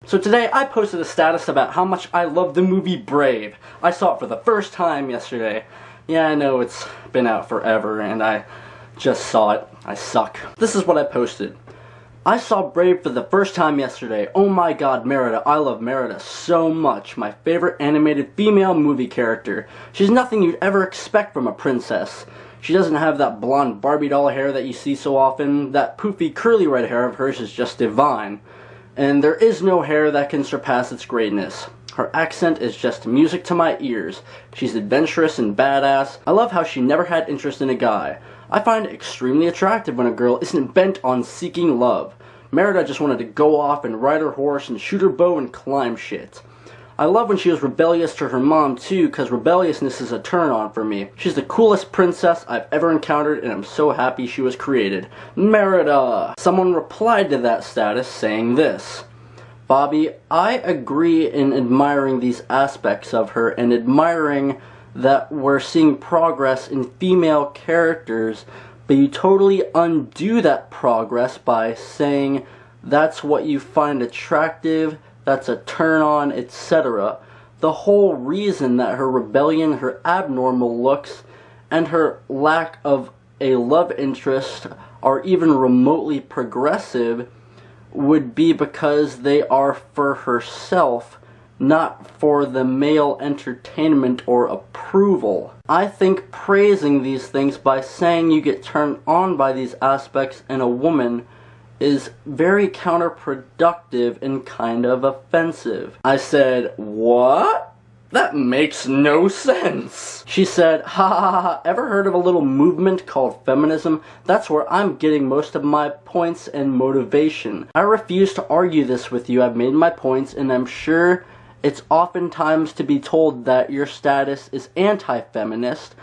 So today I posted a status about how much I love the movie Brave. I saw it for the first time yesterday. Yeah, I know it's been out forever and I just saw it. I suck. This is what I posted. I saw Brave for the first time yesterday. Oh my god, Merida. I love Merida so much. My favorite animated female movie character. She's nothing you'd ever expect from a princess. She doesn't have that blonde Barbie doll hair that you see so often. That poofy curly red hair of hers is just divine. And there is no hair that can surpass its greatness. Her accent is just music to my ears. She's adventurous and badass. I love how she never had interest in a guy. I find it extremely attractive when a girl isn't bent on seeking love. Merida just wanted to go off and ride her horse and shoot her bow and climb shit. I love when she was rebellious to her mom too, cause rebelliousness is a turn on for me. She's the coolest princess I've ever encountered and I'm so happy she was created. Merida! Someone replied to that status saying this. Bobby, I agree in admiring these aspects of her and admiring that we're seeing progress in female characters, but you totally undo that progress by saying that's what you find attractive, that's a turn on, etc. The whole reason that her rebellion, her abnormal looks, and her lack of a love interest are even remotely progressive would be because they are for herself, not for the male entertainment or approval. I think praising these things by saying you get turned on by these aspects in a woman is very counterproductive and kind of offensive. I said, what? That makes no sense. She said, ha ha ha ha, ever heard of a little movement called feminism? That's where I'm getting most of my points and motivation. I refuse to argue this with you. I've made my points and I'm sure it's oftentimes to be told that your status is anti-feminist,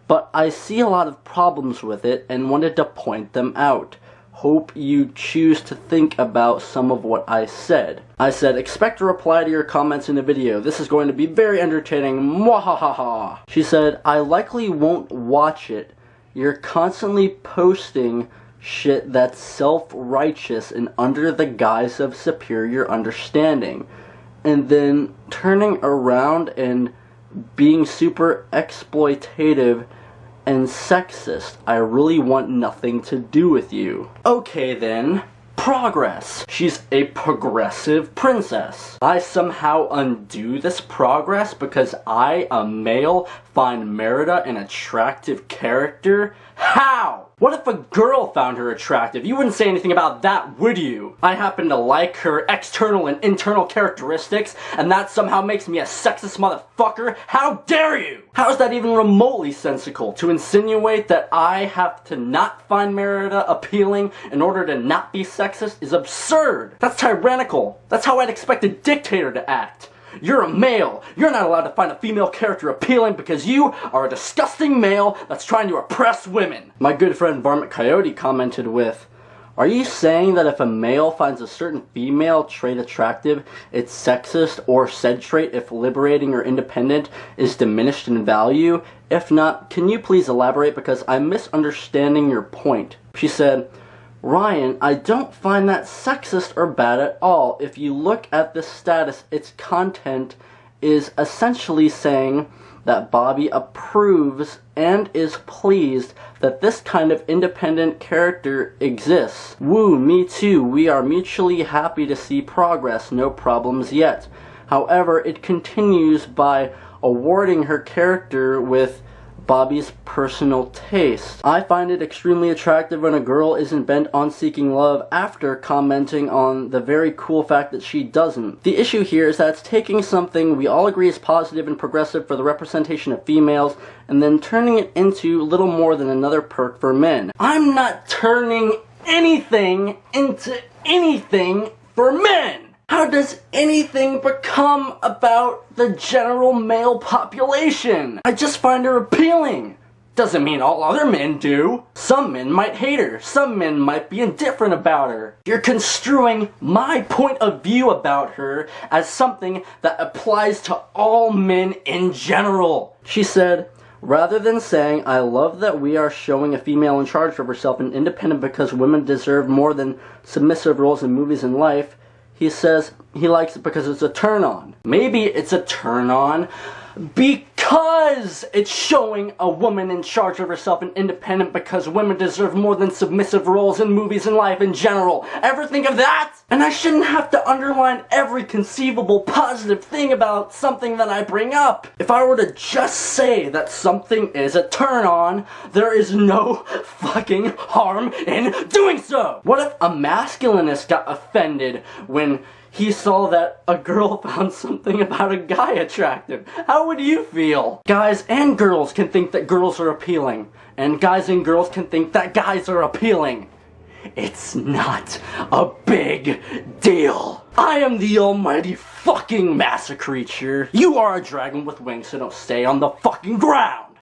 but I see a lot of problems with it and wanted to point them out. Hope you choose to think about some of what I said. I said, expect a reply to your comments in the video. This is going to be very entertaining. Mwahaha. She said, I likely won't watch it. You're constantly posting shit that's self-righteous and under the guise of superior understanding. And then turning around and being super exploitative and sexist. I really want nothing to do with you. Okay then. Progress. She's a progressive princess. I somehow undo this progress because I, a male, find Merida an attractive character? How? What if a girl found her attractive? You wouldn't say anything about that, would you? I happen to like her external and internal characteristics, and that somehow makes me a sexist motherfucker? How dare you? How is that even remotely sensical? To insinuate that I have to not find Merida appealing in order to not be sexist is absurd. That's tyrannical. That's how I'd expect a dictator to act. You're a male. You're not allowed to find a female character appealing because you are a disgusting male that's trying to oppress women. My good friend Varmint Coyote commented with, are you saying that if a male finds a certain female trait attractive, it's sexist, or said trait, if liberating or independent, is diminished in value? If not, can you please elaborate because I'm misunderstanding your point? She said, Ryan, I don't find that sexist or bad at all. If you look at the status, its content is essentially saying that Bobby approves and is pleased that this kind of independent character exists. Woo, me too. We are mutually happy to see progress, no problems yet. However, it continues by awarding her character with Bobby's personal taste. I find it extremely attractive when a girl isn't bent on seeking love after commenting on the very cool fact that she doesn't. The issue here is that it's taking something we all agree is positive and progressive for the representation of females and then turning it into little more than another perk for men. I'm not turning anything into anything for men! How does anything become about the general male population? I just find her appealing. Doesn't mean all other men do. Some men might hate her. Some men might be indifferent about her. You're construing my point of view about her as something that applies to all men in general. She said, rather than saying, I love that we are showing a female in charge of herself and independent because women deserve more than submissive roles in movies and life, He says he likes it because it's a turn-on. Maybe it's a turn-on because it's showing a woman in charge of herself and independent, because women deserve more than submissive roles in movies and life in general. Ever think of that? And I shouldn't have to underline every conceivable positive thing about something that I bring up. If I were to just say that something is a turn-on, there is no fucking harm in doing so. What if a masculinist got offended when he saw that a girl found something about a guy attractive? How would you feel? Guys and girls can think that girls are appealing, and guys and girls can think that guys are appealing. It's not a big deal. I am the almighty fucking MassaCreature. You are a dragon with wings, so don't stay on the fucking ground.